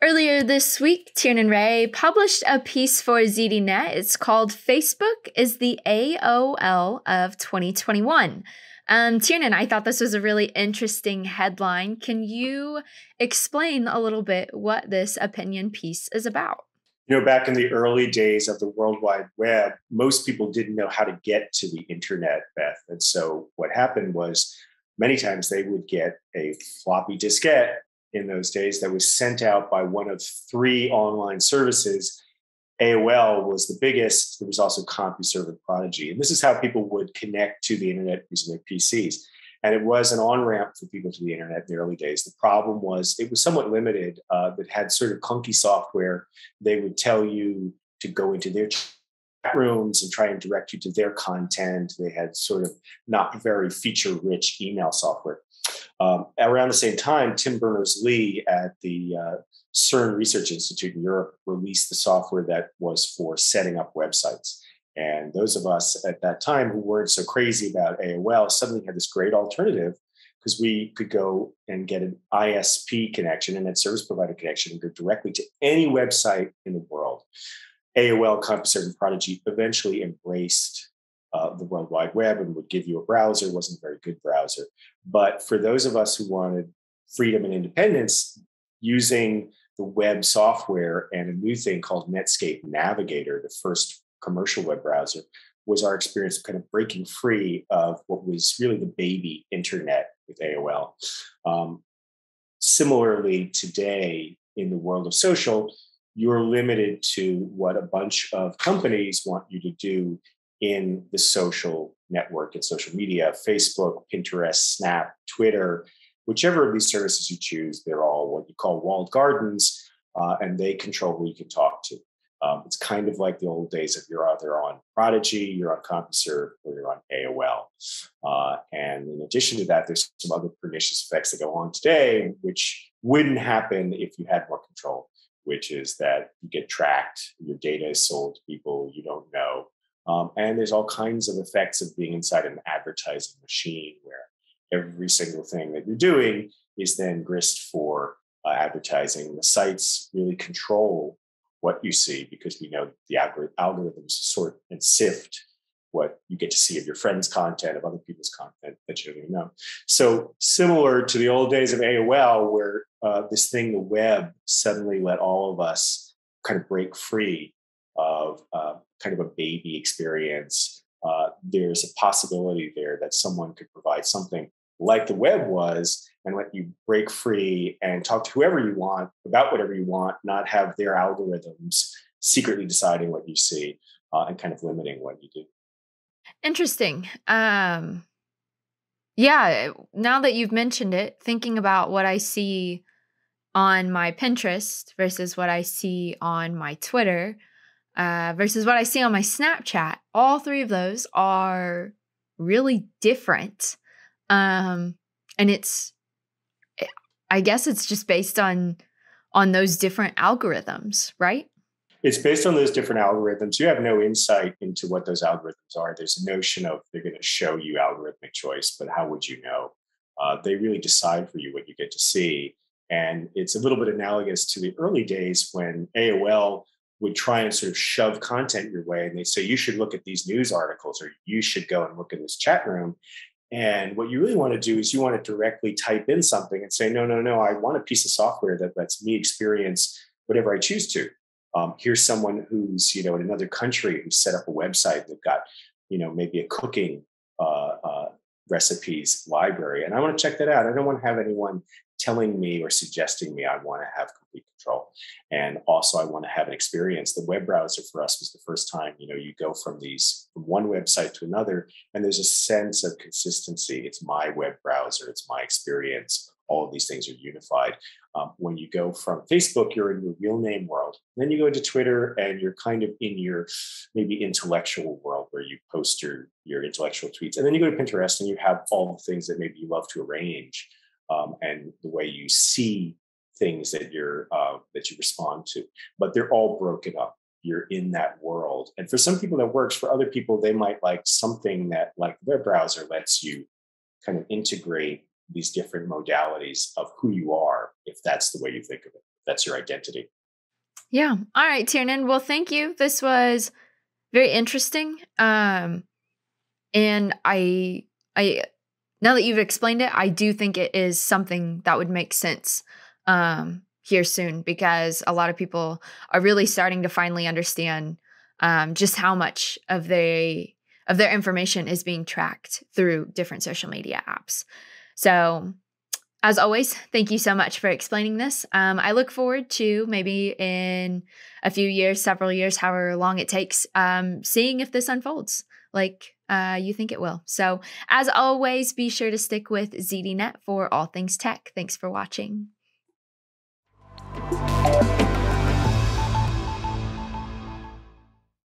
Earlier this week, Tiernan Ray published a piece for ZDNet. It's called Facebook is the AOL of 2021. Tiernan, I thought this was a really interesting headline. Can you explain a little bit what this opinion piece is about? Back in the early days of the World Wide Web, most people didn't know how to get to the internet, Beth. And so what happened was many times they would get a floppy diskette in those days that was sent out by one of three online services. AOL was the biggest. There was also CompuServe and Prodigy. And this is how people would connect to the internet using their PCs. And it was an on-ramp for people to the internet in the early days. The problem was it was somewhat limited. It had sort of clunky software. They would tell you to go into their chat rooms and try and direct you to their content. They had sort of not very feature-rich email software. Around the same time, Tim Berners-Lee at the CERN Research Institute in Europe released the software that was for setting up websites. And those of us at that time who weren't so crazy about AOL suddenly had this great alternative because we could go and get an ISP connection, Internet Service Provider connection, and go directly to any website in the world. AOL, CompuServe, and Prodigy eventually embraced the World Wide Web and would give you a browser. It wasn't a very good browser. But for those of us who wanted freedom and independence, using the web software and a new thing called Netscape Navigator, the first commercial web browser, was our experience of kind of breaking free of what was really the baby internet with AOL. Similarly, today in the world of social, you're limited to what a bunch of companies want you to do in the social network and social media: Facebook, Pinterest, Snap, Twitter, whichever of these services you choose. They're all what you call walled gardens, and they control who you can talk to. It's kind of like the old days of you're either on Prodigy, you're on CompuServe, or you're on AOL. And in addition to that, there's some other pernicious effects that go on today, which wouldn't happen if you had more control, which is that you get tracked, your data is sold to people you don't know. And there's all kinds of effects of being inside an advertising machine where every single thing that you're doing is then grist for advertising. The sites really control what you see because we know the algorithms sort and sift what you get to see of your friends' content, of other people's content that you don't even know. So similar to the old days of AOL, where this thing, the web, suddenly let all of us kind of break free of kind of a baby experience. There's a possibility there that someone could provide something like the web was and let you break free and talk to whoever you want about whatever you want, not have their algorithms secretly deciding what you see and kind of limiting what you do. Interesting. Yeah, now that you've mentioned it, thinking about what I see on my Pinterest versus what I see on my Twitter versus what I see on my Snapchat, all three of those are really different. And I guess it's just based on those different algorithms, right? It's based on those different algorithms. You have no insight into what those algorithms are. There's a notion of they're going to show you algorithmic choice, but how would you know? They really decide for you what you get to see. And it's a little bit analogous to the early days when AOL would try and sort of shove content your way. And they say, you should look at these news articles, or you should go and look in this chat room. And what you really want to do is you want to directly type in something and say, no, I want a piece of software that lets me experience whatever I choose to. Here's someone who's, in another country who set up a website. They've got, maybe a cooking recipes library. And I want to check that out. I don't want to have anyone telling me or suggesting me. I want to have complete control. And also I want to have an experience. The web browser for us was the first time, you go from one website to another, and there's a sense of consistency. It's my web browser. It's my experience. All of these things are unified. When you go from Facebook, you're in your real name world. Then you go into Twitter and you're kind of in your maybe intellectual world where you post your intellectual tweets. And then you go to Pinterest and you have all the things that maybe you love to arrange and the way you see things that you respond to. But they're all broken up. You're in that world. And for some people that works. For other people, they might like something that, like the web browser, lets you kind of integrate these different modalities of who you are, if that's the way you think of it. that's your identity. Yeah. All right, Tiernan. Well, thank you. This was very interesting. And I now that you've explained it, I do think it is something that would make sense here soon, because a lot of people are really starting to finally understand just how much of their information is being tracked through different social media apps. So, as always, thank you so much for explaining this. I look forward to maybe in a few years, several years, however long it takes, seeing if this unfolds like you think it will. So, as always, be sure to stick with ZDNet for all things tech. Thanks for watching.